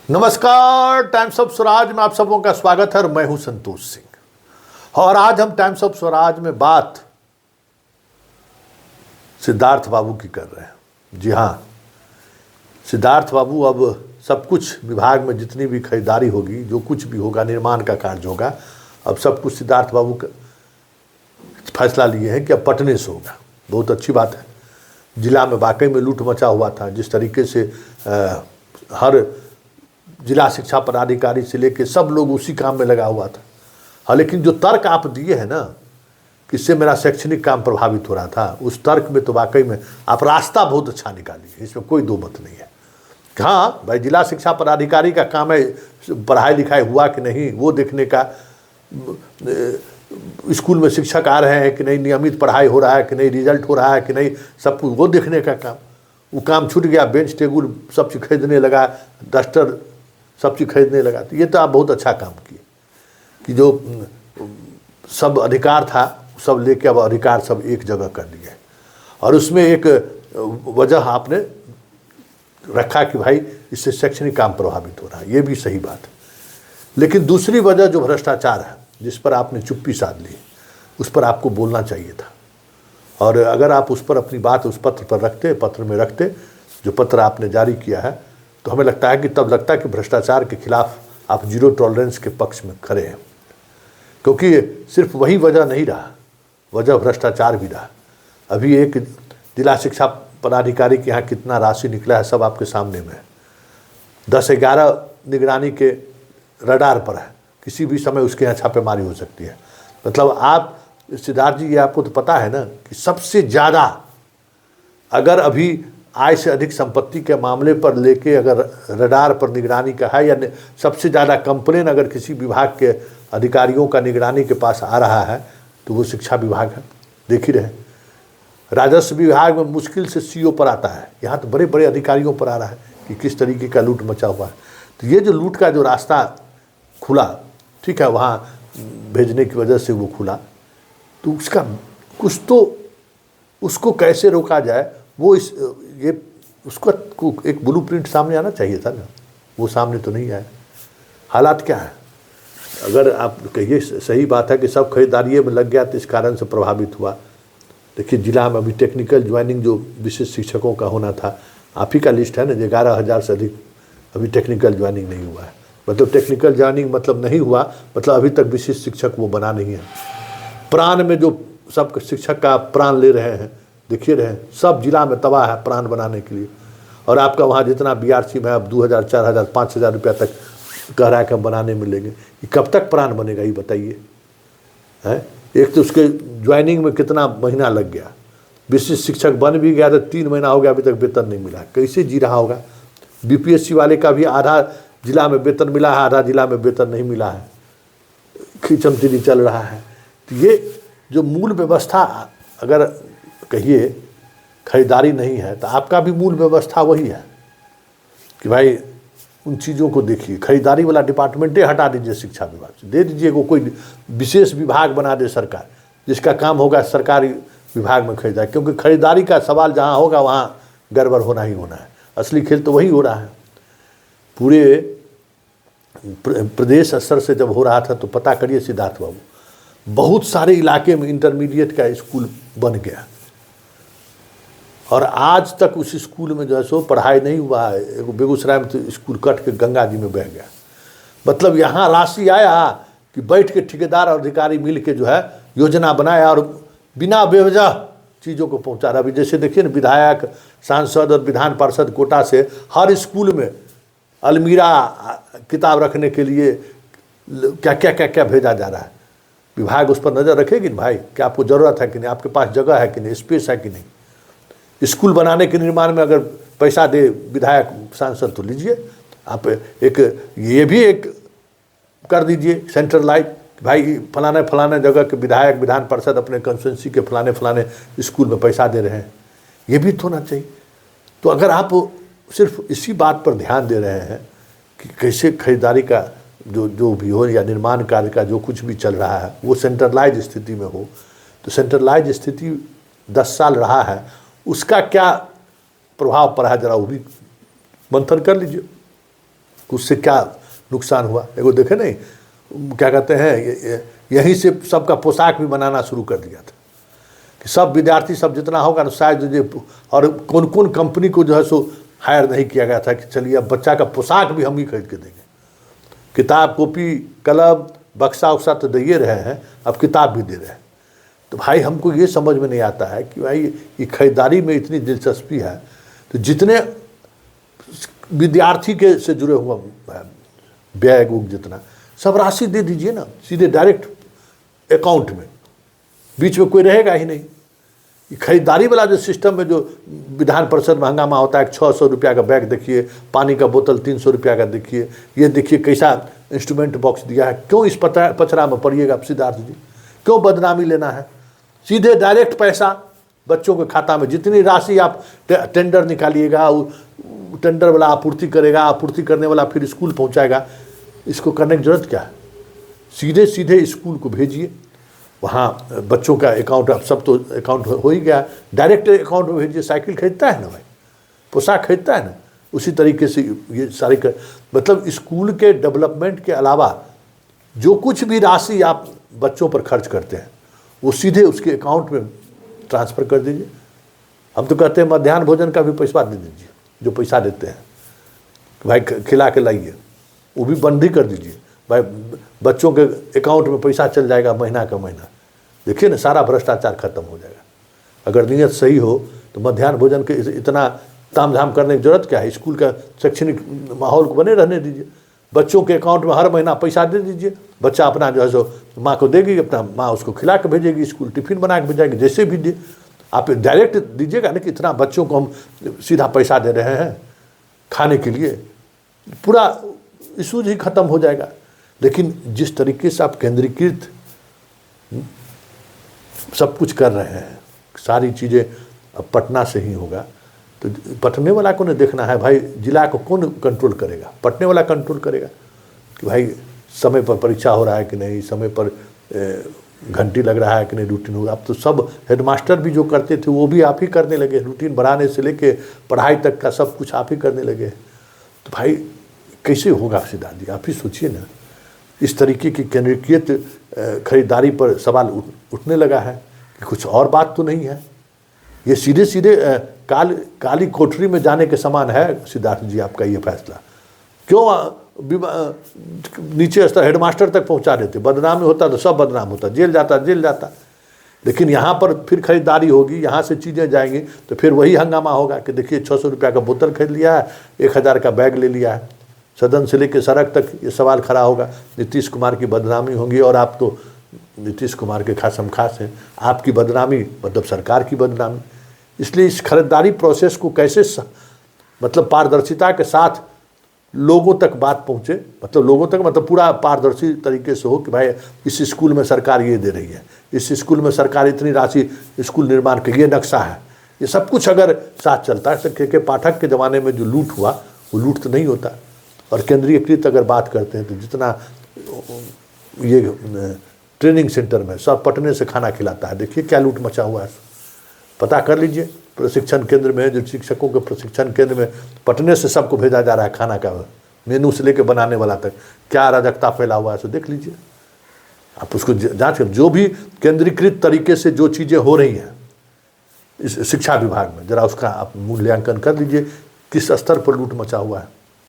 नमस्कार, times of Swaraj में आप सबों का स्वागत है और मैं हूं संतोष सिंह। और आज हम टाइम्स ऑफ स्वराज में बात सिद्धार्थ बाबू की कर रहे हैं। जी हाँ, सिद्धार्थ बाबू अब सब कुछ विभाग में जितनी भी खरीदारी होगी, जो कुछ भी होगा, निर्माण का कार्य होगा, अब सब कुछ सिद्धार्थ बाबू का फैसला लिए हैं कि अब पटने से होगा। बहुत अच्छी बात है। जिला में वाकई में लूट मचा हुआ था। जिस तरीके से हर जिला शिक्षा पदाधिकारी से लेके सब लोग उसी काम में लगा हुआ था। हाँ, लेकिन जो तर्क आप दिए हैं ना कि इससे मेरा शैक्षणिक काम प्रभावित हो रहा था, उस तर्क में तो वाकई में आप रास्ता बहुत अच्छा निकाली है, इसमें कोई दो मत नहीं है। हाँ भाई, जिला शिक्षा पदाधिकारी का काम है पढ़ाई लिखाई हुआ कि नहीं वो देखने का, स्कूल में शिक्षक आ रहे हैं कि नहीं, नियमित पढ़ाई हो रहा है कि नहीं, रिजल्ट हो रहा है कि नहीं, सब कुछ वो देखने का काम। वो काम छूट गया, बेंच टेबुल सब चीज़ खरीदने लगा, डस्टर सब चीज़ खरीदने लगा। तो ये तो आप बहुत अच्छा काम किए कि जो सब अधिकार था सब लेके अब अधिकार सब एक जगह कर दिए। और उसमें एक वजह आपने रखा कि भाई इससे शैक्षणिक काम प्रभावित हो रहा है, ये भी सही बात है। लेकिन दूसरी वजह जो भ्रष्टाचार है, जिस पर आपने चुप्पी साध ली, उस पर आपको बोलना चाहिए था। और अगर आप उस पर अपनी बात उस पत्र पर रखते, पत्र में रखते, जो पत्र आपने जारी किया है, तो हमें लगता है कि तब लगता है कि भ्रष्टाचार के खिलाफ आप जीरो टॉलरेंस के पक्ष में खड़े हैं। क्योंकि सिर्फ वही वजह नहीं रहा, वजह भ्रष्टाचार भी रहा। अभी एक जिला शिक्षा पदाधिकारी के यहाँ कितना राशि निकला है सब आपके सामने में है। 10-11 निगरानी के रडार पर है, किसी भी समय उसके यहाँ छापेमारी हो सकती है। मतलब आप सिद्धार्थ जी, ये आपको तो पता है ना कि सबसे ज़्यादा अगर अभी आय से अधिक संपत्ति के मामले पर लेके अगर रडार पर निगरानी का है, या सबसे ज़्यादा कंप्लेन अगर किसी विभाग के अधिकारियों का निगरानी के पास आ रहा है तो वो शिक्षा विभाग है। देख ही रहे, राजस्व विभाग में मुश्किल से सीओ पर आता है, यहाँ तो बड़े बड़े अधिकारियों पर आ रहा है कि किस तरीके का लूट मचा हुआ है। तो ये जो लूट का जो रास्ता खुला, ठीक है, वहाँ भेजने की वजह से वो खुला, तो उसका कुछ तो उसको कैसे रोका जाए, वो उसका एक ब्लूप्रिंट सामने आना चाहिए था ना। वो सामने तो नहीं आया। हालात क्या है? अगर आप कहिए सही बात है कि सब खरीदारी में लग गया तो इस कारण से प्रभावित हुआ। देखिए, जिला में अभी टेक्निकल ज्वाइनिंग जो विशेष शिक्षकों का होना था, आप ही का लिस्ट है ना, 11,000 से अधिक अभी टेक्निकल ज्वाइनिंग नहीं हुआ है। मतलब टेक्निकल ज्वाइनिंग मतलब नहीं हुआ, मतलब अभी तक विशेष शिक्षक वो बना नहीं है। प्राण में जो सब शिक्षक का प्राण ले रहे हैं, देखिए रहे, सब जिला में तबाह है प्राण बनाने के लिए। और आपका वहाँ जितना बीआरसी में अब 2,000, 4,000, 5,000 रुपया तक कह रहा है कि हम बनाने मिलेंगे। ये कब तक प्राण बनेगा ये बताइए? है, एक तो उसके ज्वाइनिंग में कितना महीना लग गया, विशेष शिक्षक बन भी गया तो 3 महीना हो गया, अभी तक वेतन नहीं मिला। कैसे जी रहा होगा? बीपीएससी वाले का भी आधा जिला में वेतन मिला है, आधा जिला में वेतन नहीं मिला है, खींचमतीरी चल रहा है। तो ये जो मूल व्यवस्था, अगर कहिए खरीदारी नहीं है तो आपका भी मूल व्यवस्था वही है कि भाई उन चीज़ों को देखिए। खरीदारी वाला डिपार्टमेंटे हटा दीजिए शिक्षा विभाग से, दे दीजिए को कोई विशेष विभाग बना दे सरकार, जिसका काम होगा सरकारी विभाग में खरीदारी। क्योंकि खरीदारी का सवाल जहाँ होगा वहाँ गड़बड़ होना ही होना है। असली खेल तो वही हो रहा है। पूरे प्रदेश स्तर से जब हो रहा था तो पता करिए सिद्धार्थ बाबू, बहुत सारे इलाके में इंटरमीडिएट का स्कूल बन गया और आज तक उस स्कूल में जो है सो पढ़ाई नहीं हुआ है। एक बेगूसराय में तो स्कूल कट के गंगा जी में बह गया। मतलब यहाँ राशि आया कि बैठ के ठेकेदार और अधिकारी मिल के जो है योजना बनाया और बिना बेवजह चीज़ों को पहुँचा रहा। अभी जैसे देखिए ना, विधायक, सांसद और विधान पार्षद कोटा से हर स्कूल में अलमीरा किताब रखने के लिए क्या क्या क्या क्या भेजा जा रहा है। विभाग उस पर नज़र रखेगी ना भाई, क्या आपको ज़रूरत है कि नहीं, आपके पास जगह है कि नहीं, स्पेस है कि नहीं। स्कूल बनाने के निर्माण में अगर पैसा दे विधायक सांसद तो लीजिए आप। एक ये भी एक कर दीजिए सेंट्रलाइज, भाई फलाने फलाने जगह के विधायक, विधान पार्षद अपने कंस्टिट्यूंसी के फलाने फलाने स्कूल में पैसा दे रहे हैं, ये भी तो होना चाहिए। तो अगर आप सिर्फ इसी बात पर ध्यान दे रहे हैं कि कैसे खरीदारी का जो भी हो या निर्माण कार्य का जो कुछ भी चल रहा है वो सेंट्रलाइज स्थिति में हो, तो सेंट्रलाइज स्थिति 10 साल रहा है, उसका क्या प्रभाव पड़ा है जरा वो भी मंथन कर लीजिए। उससे क्या नुकसान हुआ? एगो देखे नहीं, क्या कहते हैं, यहीं से सबका पोशाक भी बनाना शुरू कर दिया था कि सब विद्यार्थी सब जितना होगा ना शायद, और कौन कौन कंपनी को जो है सो हायर नहीं किया गया था कि चलिए अब बच्चा का पोशाक भी हम ही खरीद के देंगे। किताब कॉपी कलम बक्सा उक्सा तो दे ही रहे हैं, अब किताब भी दे रहे हैं। तो भाई हमको ये समझ में नहीं आता है कि भाई ये खरीदारी में इतनी दिलचस्पी है, तो जितने विद्यार्थी के से जुड़े हुआ बैग उग जितना सब राशि दे दीजिए ना सीधे डायरेक्ट अकाउंट में, बीच में कोई रहेगा ही नहीं। खरीदारी वाला जो सिस्टम में जो विधान परिषद में हंगामा होता है, 600 रुपया का बैग देखिए, पानी का बोतल 300 रुपया का देखिए, ये देखिए कैसा इंस्ट्रूमेंट बॉक्स दिया है। क्यों इस पचरा में पड़िएगा सिद्धार्थ जी? क्यों बदनामी लेना है? सीधे डायरेक्ट पैसा बच्चों के खाता में। जितनी राशि आप टेंडर निकालिएगा, टेंडर वाला आपूर्ति करेगा, आपूर्ति करने वाला फिर स्कूल पहुंचाएगा। इसको करने की जरूरत क्या है? सीधे सीधे स्कूल को भेजिए, वहाँ बच्चों का अकाउंट, अब सब तो अकाउंट हो ही गया, डायरेक्ट अकाउंट में भेजिए। साइकिल खरीदता है ना भाई, पोशाक खरीदता है ना, उसी तरीके से ये सारी मतलब स्कूल के डेवलपमेंट के अलावा जो कुछ भी राशि आप बच्चों पर खर्च करते हैं वो सीधे उसके अकाउंट में ट्रांसफ़र कर दीजिए। हम तो कहते हैं मध्याह्न भोजन का भी पैसा दे दीजिए, जो पैसा देते हैं भाई खिला के लाइए, वो भी बंद ही कर दीजिए भाई। बच्चों के अकाउंट में पैसा चल जाएगा महीना का महीना। देखिए ना, सारा भ्रष्टाचार खत्म हो जाएगा। अगर नीयत सही हो तो मध्याह्न भोजन के इतना तामझाम करने की जरूरत क्या है? स्कूल का शैक्षणिक माहौल को बने रहने दीजिए। बच्चों के अकाउंट में हर महीना पैसा दे दीजिए, बच्चा अपना जो है सो माँ को देगी, अपना माँ उसको खिला के भेजेगी, स्कूल टिफिन बना के भेजेगी, जैसे भी दे। आप डायरेक्ट दीजिएगा ना कि इतना बच्चों को हम सीधा पैसा दे रहे हैं खाने के लिए, पूरा इशूज ही खत्म हो जाएगा। लेकिन जिस तरीके से आप केंद्रीकृत सब कुछ कर रहे हैं, सारी चीज़ें अब पटना से ही होगा, तो पटने वाला को नहीं देखना है भाई, जिला को कौन कंट्रोल करेगा? पटने वाला कंट्रोल करेगा कि भाई समय पर परीक्षा हो रहा है कि नहीं, समय पर घंटी लग रहा है कि नहीं, रूटीन होगा। अब तो सब हेडमास्टर भी जो करते थे वो भी आप ही करने लगे, रूटीन बढ़ाने से लेके पढ़ाई तक का सब कुछ आप ही करने लगे। तो भाई कैसे होगा सिद्धार्थ जी? आप ही सोचिए ना। इस तरीके की केंद्रीकृत खरीदारी पर सवाल उठने लगा है कि कुछ और बात तो नहीं है। ये सीधे सीधे काली कोठरी में जाने के समान है सिद्धार्थ जी आपका ये फैसला। क्यों नीचे स्तर हेडमास्टर तक पहुंचा देते? बदनामी होता तो सब बदनाम होता, जेल जाता। लेकिन यहाँ पर फिर खरीदारी होगी, यहाँ से चीज़ें जाएंगी तो फिर वही हंगामा होगा कि देखिए 600 रुपया का बोतल खरीद लिया है, 1000 का बैग ले लिया है। सदन से लेकर सड़क तक ये सवाल खड़ा होगा, नीतीश कुमार की बदनामी होगी। और आप तो नीतीश कुमार के खासम खास हैं, आपकी बदनामी मतलब सरकार की बदनामी। इसलिए इस खरीदारी प्रोसेस को कैसे मतलब पारदर्शिता के साथ लोगों तक बात पहुँचे, मतलब लोगों तक मतलब पूरा पारदर्शी तरीके से हो कि भाई इस स्कूल में सरकार ये दे रही है, इस स्कूल में सरकार इतनी राशि स्कूल निर्माण के ये नक्शा है, ये सब कुछ अगर साथ चलता है तो के पाठक के ज़माने में जो लूट हुआ वो लूट तो नहीं होता। और केंद्रीयकृत अगर बात करते हैं तो जितना ये ट्रेनिंग सेंटर में सब पटने से खाना खिलाता है, देखिए क्या लूट मचा हुआ है, पता कर लीजिए। प्रशिक्षण केंद्र में जो शिक्षकों के प्रशिक्षण केंद्र में पटने से सबको भेजा जा रहा है खाना का मेनू से लेकर बनाने वाला तक, क्या अराजकता फैला हुआ है सो देख लीजिए आप, उसको जांच कर। जो भी केंद्रीकृत तरीके से जो चीज़ें हो रही हैं इस शिक्षा विभाग में, जरा उसका आप मूल्यांकन कर लीजिए किस स्तर पर लूट मचा हुआ है।